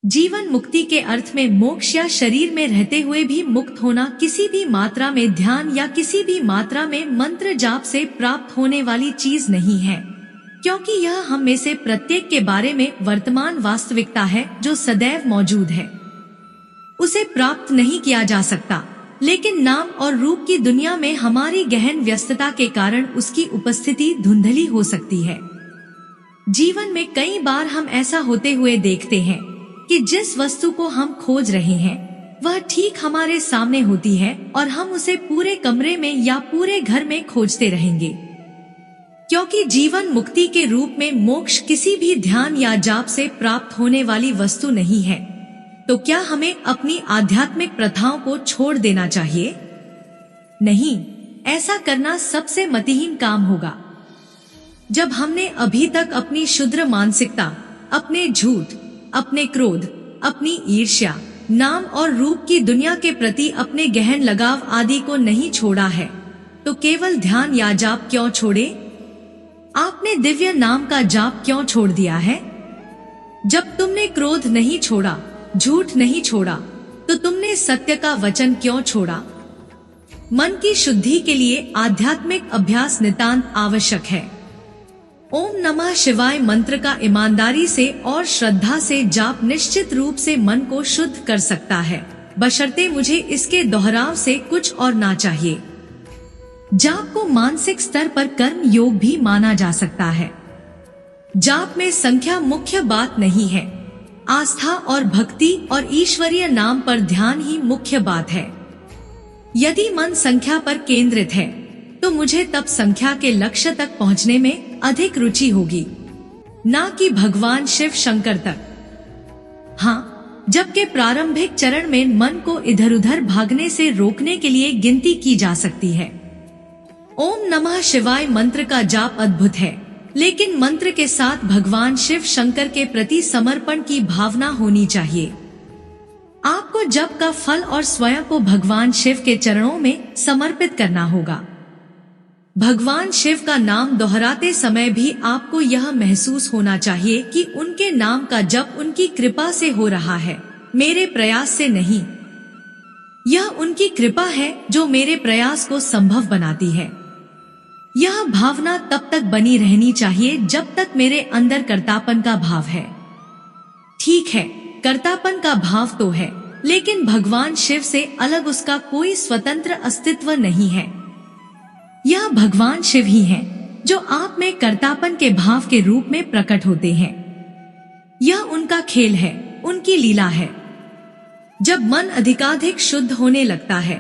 जीवन मुक्ति के अर्थ में मोक्ष या शरीर में रहते हुए भी मुक्त होना किसी भी मात्रा में ध्यान या किसी भी मात्रा में मंत्र जाप से प्राप्त होने वाली चीज नहीं है, क्योंकि यह हम में से प्रत्येक के बारे में वर्तमान वास्तविकता है जो सदैव मौजूद है। उसे प्राप्त नहीं किया जा सकता, लेकिन नाम और रूप की दुनिया में हमारी गहन व्यस्तता के कारण उसकी उपस्थिति धुंधली हो सकती है। जीवन में कई बार हम ऐसा होते हुए देखते हैं कि जिस वस्तु को हम खोज रहे हैं वह ठीक हमारे सामने होती है और हम उसे पूरे कमरे में या पूरे घर में खोजते रहेंगे। क्योंकि जीवन मुक्ति के रूप में मोक्ष किसी भी ध्यान या जाप से प्राप्त होने वाली वस्तु नहीं है, तो क्या हमें अपनी आध्यात्मिक प्रथाओं को छोड़ देना चाहिए? नहीं, ऐसा करना सबसे मतिहीन काम होगा। जब हमने अभी तक अपनी क्षुद्र मानसिकता, अपने झूठ, अपने क्रोध, अपनी ईर्ष्या, नाम और रूप की दुनिया के प्रति अपने गहन लगाव आदि को नहीं छोड़ा है, तो केवल ध्यान या जाप क्यों छोड़े? आपने दिव्य नाम का जाप क्यों छोड़ दिया है? जब तुमने क्रोध नहीं छोड़ा, झूठ नहीं छोड़ा, तो तुमने सत्य का वचन क्यों छोड़ा? मन की शुद्धि के लिए आध्यात्मिक अभ्यास नितांत आवश्यक है। ओम नमः शिवाय मंत्र का ईमानदारी से और श्रद्धा से जाप निश्चित रूप से मन को शुद्ध कर सकता है, बशर्ते मुझे इसके दोहराव से कुछ और ना चाहिए। जाप को मानसिक स्तर पर कर्म योग भी माना जा सकता है। जाप में संख्या मुख्य बात नहीं है, आस्था और भक्ति और ईश्वरीय नाम पर ध्यान ही मुख्य बात है। यदि मन संख्या पर केंद्रित है तो मुझे तब संख्या के लक्ष्य तक पहुंचने में अधिक रुचि होगी, ना कि भगवान शिव शंकर तक। हाँ, जबकि प्रारंभिक चरण में मन को इधर उधर भागने से रोकने के लिए गिनती की जा सकती है। ओम नमः शिवाय मंत्र का जाप अद्भुत है, लेकिन मंत्र के साथ भगवान शिव शंकर के प्रति समर्पण की भावना होनी चाहिए। आपको जप का फल और स्वयं को भगवान शिव के चरणों में समर्पित करना होगा। भगवान शिव का नाम दोहराते समय भी आपको यह महसूस होना चाहिए कि उनके नाम का जप उनकी कृपा से हो रहा है, मेरे प्रयास से नहीं। यह उनकी कृपा है जो मेरे प्रयास को संभव बनाती है। यह भावना तब तक बनी रहनी चाहिए जब तक मेरे अंदर कर्तापन का भाव है। ठीक है, कर्तापन का भाव तो है, लेकिन भगवान शिव से अलग उसका कोई स्वतंत्र अस्तित्व नहीं है। यह भगवान शिव ही हैं जो आप में कर्तापन के भाव के रूप में प्रकट होते हैं। यह उनका खेल है, उनकी लीला है। जब मन अधिकाधिक शुद्ध होने लगता है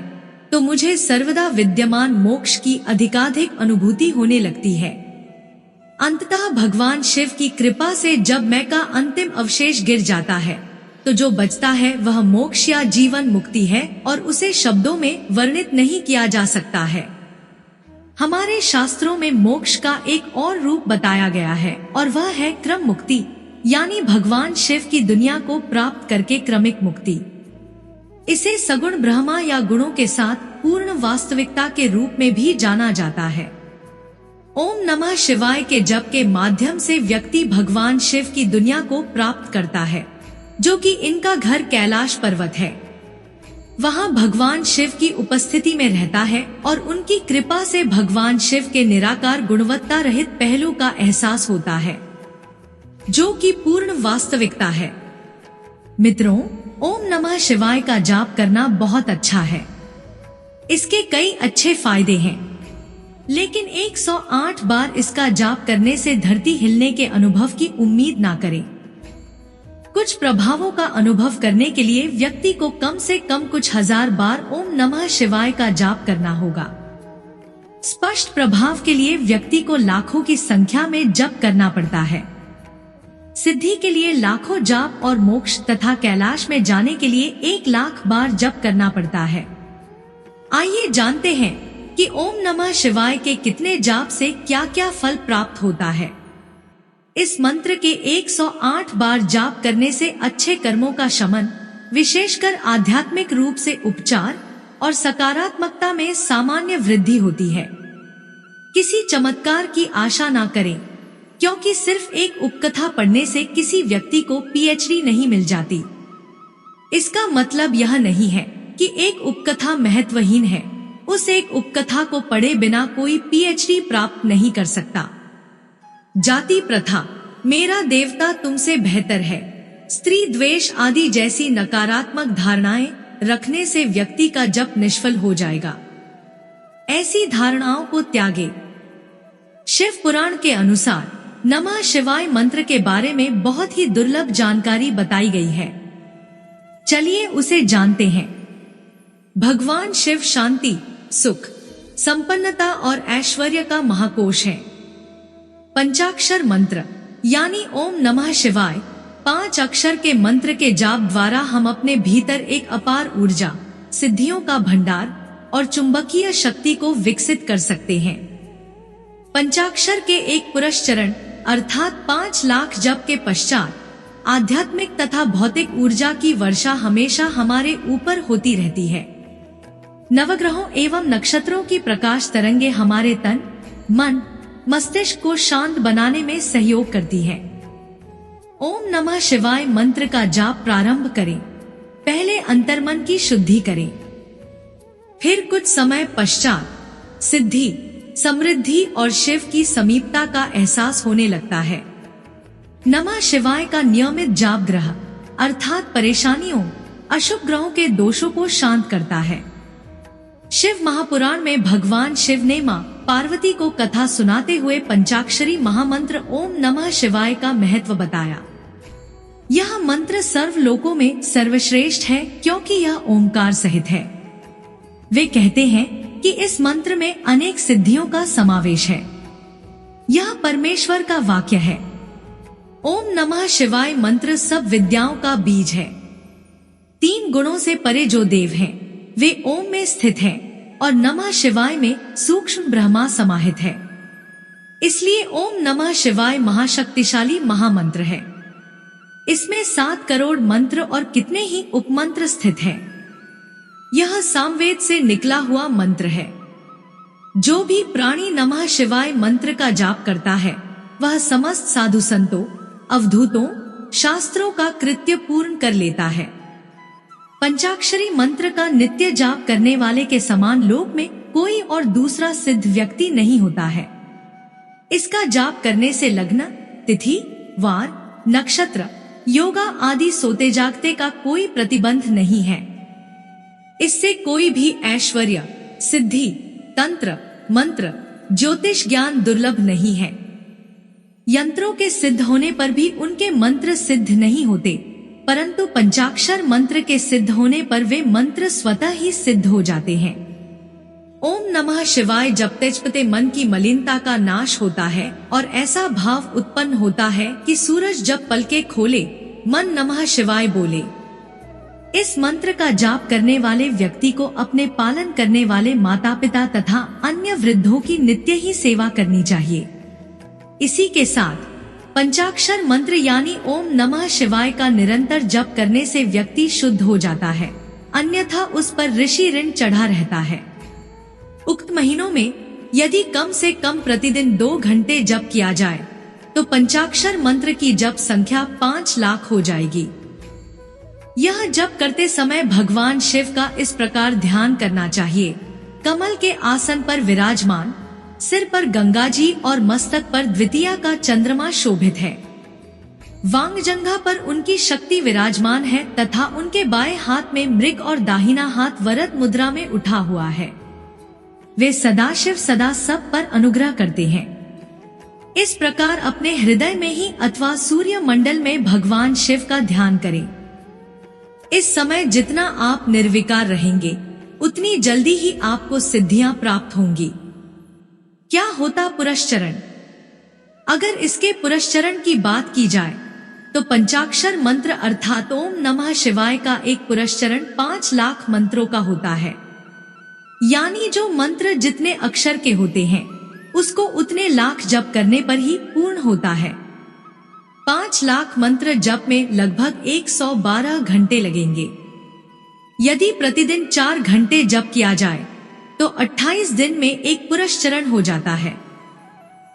तो मुझे सर्वदा विद्यमान मोक्ष की अधिकाधिक अनुभूति होने लगती है। अंततः भगवान शिव की कृपा से जब मैं का अंतिम अवशेष गिर जाता है तो जो बचता है वह मोक्ष या जीवन मुक्ति है और उसे शब्दों में वर्णित नहीं किया जा सकता है। हमारे शास्त्रों में मोक्ष का एक और रूप बताया गया है और वह है क्रम मुक्ति, यानी भगवान शिव की दुनिया को प्राप्त करके क्रमिक मुक्ति। इसे सगुण ब्रह्मा या गुणों के साथ पूर्ण वास्तविकता के रूप में भी जाना जाता है। ओम नमः शिवाय के जप के माध्यम से व्यक्ति भगवान शिव की दुनिया को प्राप्त करता है, जो कि इनका घर कैलाश पर्वत है। वहाँ भगवान शिव की उपस्थिति में रहता है और उनकी कृपा से भगवान शिव के निराकार गुणवत्ता रहित पहलू का एहसास होता है, जो कि पूर्ण वास्तविकता है। मित्रों, ओम नमः शिवाय का जाप करना बहुत अच्छा है। इसके कई अच्छे फायदे हैं, लेकिन 108 बार इसका जाप करने से धरती हिलने के अनुभव की उम्मीद ना करें। कुछ प्रभावों का अनुभव करने के लिए व्यक्ति को कम से कम कुछ हजार बार ओम नमः शिवाय का जाप करना होगा। स्पष्ट प्रभाव के लिए व्यक्ति को लाखों की संख्या में जप करना पड़ता है। सिद्धि के लिए लाखों जाप और मोक्ष तथा कैलाश में जाने के लिए 1 लाख बार जप करना पड़ता है। आइए जानते हैं कि ओम नमः शिवाय के कितने जाप से क्या क्या फल प्राप्त होता है। इस मंत्र के 108 बार जाप करने से अच्छे कर्मों का शमन, विशेषकर आध्यात्मिक रूप से उपचार और सकारात्मकता में सामान्य वृद्धि होती है। किसी चमत्कार की आशा ना करें, क्योंकि सिर्फ एक उपकथा पढ़ने से किसी व्यक्ति को पीएचडी नहीं मिल जाती। इसका मतलब यह नहीं है कि एक उपकथा महत्वहीन है। उस एक उपकथा को पढ़े बिना कोई पीएचडी प्राप्त नहीं कर सकता। जाति प्रथा, मेरा देवता तुमसे बेहतर है, स्त्री द्वेष आदि जैसी नकारात्मक धारणाएं रखने से व्यक्ति का जप निष्फल हो जाएगा। ऐसी धारणाओं को त्यागे। शिव पुराण के अनुसार नमः शिवाय मंत्र के बारे में बहुत ही दुर्लभ जानकारी बताई गई है। चलिए उसे जानते हैं। भगवान शिव शांति, सुख, संपन्नता और ऐश्वर्य का महाकोश है। पंचाक्षर मंत्र यानी ओम नमः शिवाय 5 अक्षर के मंत्र के जाप द्वारा हम अपने भीतर एक अपार ऊर्जा, सिद्धियों का भंडार और चुंबकीय शक्ति को विकसित कर सकते हैं। पंचाक्षर के एक पुरस्चरण अर्थात 5 लाख जप के पश्चात आध्यात्मिक तथा भौतिक ऊर्जा की वर्षा हमेशा हमारे ऊपर होती रहती है। नवग्रहों एवं नक्षत्रों की प्रकाश तरंगे हमारे तन, मन, मस्तिष्क को शांत बनाने में सहयोग करती है। ओम नमः शिवाय मंत्र का जाप प्रारंभ करें। पहले अंतर्मन की शुद्धि करें। फिर कुछ समय पश्चात सिद्धि, समृद्धि और शिव की समीपता का एहसास होने लगता है। नमः शिवाय का नियमित जाप ग्रह अर्थात परेशानियों, अशुभ ग्रहों के दोषों को शांत करता है। शिव महापुराण में भगवान शिव ने मां पार्वती को कथा सुनाते हुए पंचाक्षरी महामंत्र ओम नमः शिवाय का महत्व बताया। यह मंत्र सर्व लोकों में सर्वश्रेष्ठ है क्योंकि यह ओमकार सहित है। वे कहते हैं कि इस मंत्र में अनेक सिद्धियों का समावेश है। यह परमेश्वर का वाक्य है। ओम नमः शिवाय मंत्र सब विद्याओं का बीज है। 3 गुणों से परे जो देव हैं, वे ओम में स्थित हैं और नमः शिवाय में सूक्ष्म ब्रह्मा समाहित है। इसलिए ओम नमः शिवाय महाशक्तिशाली महामंत्र है। इसमें 7 करोड़ मंत्र और कितने ही उपमंत्र स्थित हैं। यह सामवेद से निकला हुआ मंत्र है। जो भी प्राणी नमः शिवाय मंत्र का जाप करता है वह समस्त साधु संतों, अवधूतों, शास्त्रों का कृत्य पूर्ण कर लेता है। पंचाक्षरी मंत्र का नित्य जाप करने वाले के समान लोक में कोई और दूसरा सिद्ध व्यक्ति नहीं होता है। इसका जाप करने से लग्न, तिथि, वार, नक्षत्र, योगा आदि सोते जागते का कोई प्रतिबंध नहीं है। इससे कोई भी ऐश्वर्य, सिद्धि, तंत्र, मंत्र, ज्योतिष ज्ञान दुर्लभ नहीं है। यंत्रों के सिद्ध होने पर भी उनके मंत्र सिद्ध नहीं होते, परंतु पंचाक्षर मंत्र के सिद्ध होने पर वे मंत्र स्वतः ही सिद्ध हो जाते हैं। ओम नमः शिवाय जपते जपते मन की मलिनता का नाश होता है और ऐसा भाव उत्पन्न होता है कि सूरज जब पलके खोले मन नमः शिवाय बोले। इस मंत्र का जाप करने वाले व्यक्ति को अपने पालन करने वाले माता पिता तथा अन्य वृद्धों की नित्य ही सेवा करनी चाहिए। इसी के साथ पंचाक्षर मंत्र यानी ओम नमः शिवाय का निरंतर जप करने से व्यक्ति शुद्ध हो जाता है, अन्यथा उस पर ऋषि ऋण चढ़ा रहता है। उक्त महीनों में यदि कम से कम प्रतिदिन 2 घंटे जप किया जाए तो पंचाक्षर मंत्र की जप संख्या 5 लाख हो जाएगी। यह जप करते समय भगवान शिव का इस प्रकार ध्यान करना चाहिए। कमल के आसन पर विराजमान, सिर पर गंगा जी और मस्तक पर द्वितीया का चंद्रमा शोभित है। वांगजंघा पर उनकी शक्ति विराजमान है तथा उनके बाएं हाथ में मृग और दाहिना हाथ वरद मुद्रा में उठा हुआ है। वे सदाशिव सदा सब पर अनुग्रह करते हैं। इस प्रकार अपने हृदय में ही अथवा सूर्य मंडल में भगवान शिव का ध्यान करें। इस समय जितना आप निर्विकार रहेंगे उतनी जल्दी ही आपको सिद्धियां प्राप्त होंगी। क्या होता पुरस्चरण? अगर इसके पुरस्चरण की बात की जाए तो पंचाक्षर मंत्र अर्थात ओम नमः शिवाय का एक पुरस्चरण 5 लाख मंत्रों का होता है। यानी जो मंत्र जितने अक्षर के होते हैं उसको उतने लाख जप करने पर ही पूर्ण होता है। 5 लाख मंत्र जप में लगभग 112 घंटे लगेंगे। यदि प्रतिदिन 4 घंटे जप किया जाए तो 28 दिन में एक पुरस्चरण हो जाता है।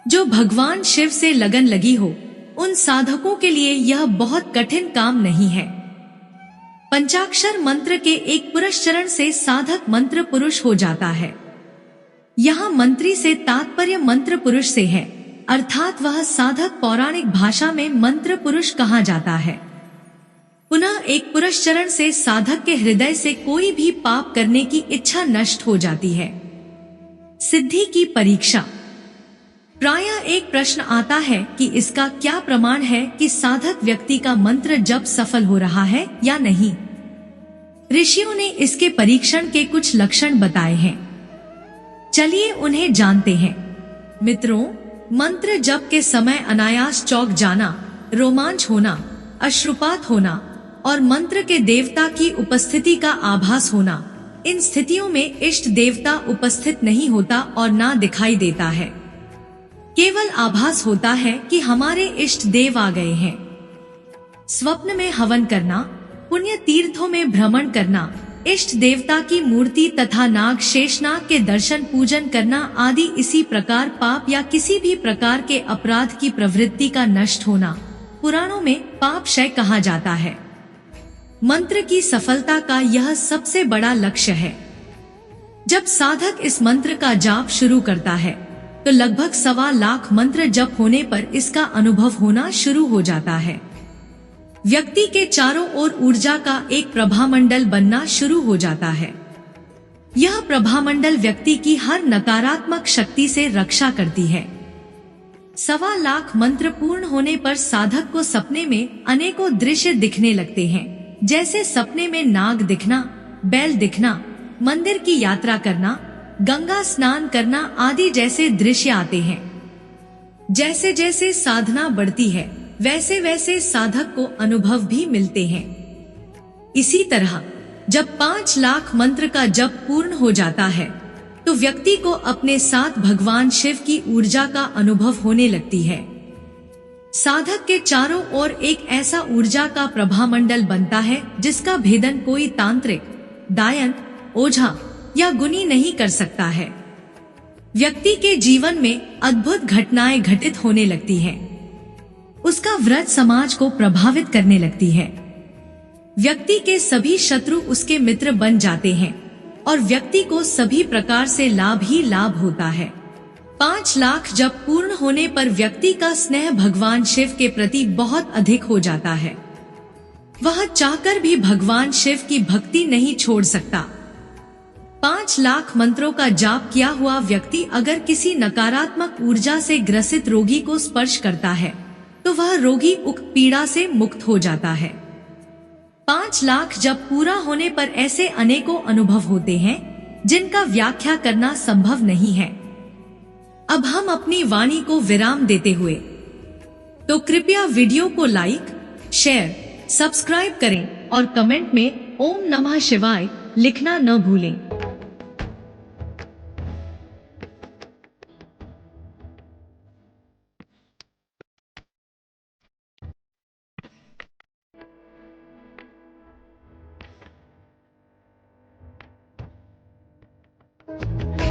जो भगवान शिव से लगन लगी हो उन साधकों के लिए यह बहुत कठिन काम नहीं है। पंचाक्षर मंत्र के एक पुरस्चरण से साधक मंत्र पुरुष हो जाता है। यहाँ मंत्री से तात्पर्य मंत्र पुरुष से है, अर्थात वह साधक पौराणिक भाषा में मंत्र पुरुष कहा जाता है। पुनः एक पुरस्चरण से साधक के हृदय से कोई भी पाप करने की इच्छा नष्ट हो जाती है। सिद्धि की परीक्षा। प्रायः एक प्रश्न आता है कि इसका क्या प्रमाण है कि साधक व्यक्ति का मंत्र जप सफल हो रहा है या नहीं। ऋषियों ने इसके परीक्षण के कुछ लक्षण बताए हैं, चलिए उन्हें जानते हैं। मित्रों, मंत्र जप के समय अनायास चौंक जाना, रोमांच होना, अश्रुपात होना और मंत्र के देवता की उपस्थिति का आभास होना, इन स्थितियों में इष्ट देवता उपस्थित नहीं होता और ना दिखाई देता है। केवल आभास होता है कि हमारे इष्ट देव आ गए हैं। स्वप्न में हवन करना, पुण्य तीर्थों में भ्रमण करना, इष्ट देवता की मूर्ति तथा नाग शेषनाग के दर्शन पूजन करना आदि इसी प्रकार पाप या किसी भी प्रकार के अपराध की प्रवृत्ति का नष्ट होना पुराणों में पाप क्षय कहा जाता है। मंत्र की सफलता का यह सबसे बड़ा लक्ष्य है। जब साधक इस मंत्र का जाप शुरू करता है तो लगभग 1.25 लाख मंत्र जप होने पर इसका अनुभव होना शुरू हो जाता है। व्यक्ति के चारों ओर ऊर्जा का एक प्रभामंडल बनना शुरू हो जाता है। यह प्रभामंडल व्यक्ति की हर नकारात्मक शक्ति से रक्षा करती है। 1.25 लाख मंत्र पूर्ण होने पर साधक को सपने में अनेकों दृश्य दिखने लगते हैं, जैसे सपने में नाग दिखना, बैल दिखना, मंदिर की यात्रा करना, गंगा स्नान करना आदि जैसे दृश्य आते हैं। जैसे जैसे साधना बढ़ती है वैसे वैसे साधक को अनुभव भी मिलते हैं। इसी तरह जब 5 लाख मंत्र का जप पूर्ण हो जाता है तो व्यक्ति को अपने साथ भगवान शिव की ऊर्जा का अनुभव होने लगती है। साधक के चारों ओर एक ऐसा ऊर्जा का प्रभामंडल बनता है जिसका भेदन कोई तांत्रिक, दायन, ओझा या गुनी नहीं कर सकता है। व्यक्ति के जीवन में अद्भुत घटनाएं घटित होने लगती हैं। उसका व्रत समाज को प्रभावित करने लगती है। व्यक्ति के सभी शत्रु उसके मित्र बन जाते हैं और व्यक्ति को सभी प्रकार से लाभ ही लाभ होता है। 5 लाख जब पूर्ण होने पर व्यक्ति का स्नेह भगवान शिव के प्रति बहुत अधिक हो जाता है। वह चाहकर भी भगवान शिव की भक्ति नहीं छोड़ सकता। 5 लाख मंत्रों का जाप किया हुआ व्यक्ति अगर किसी नकारात्मक ऊर्जा से ग्रसित रोगी को स्पर्श करता है तो वह रोगी उक्त पीड़ा से मुक्त हो जाता है। 5 लाख जब पूरा होने पर ऐसे अनेकों अनुभव होते हैं जिनका व्याख्या करना संभव नहीं है। अब हम अपनी वाणी को विराम देते हुए तो कृपया वीडियो को लाइक, शेयर, सब्सक्राइब करें और कमेंट में ओम नमः शिवाय लिखना न भूलें।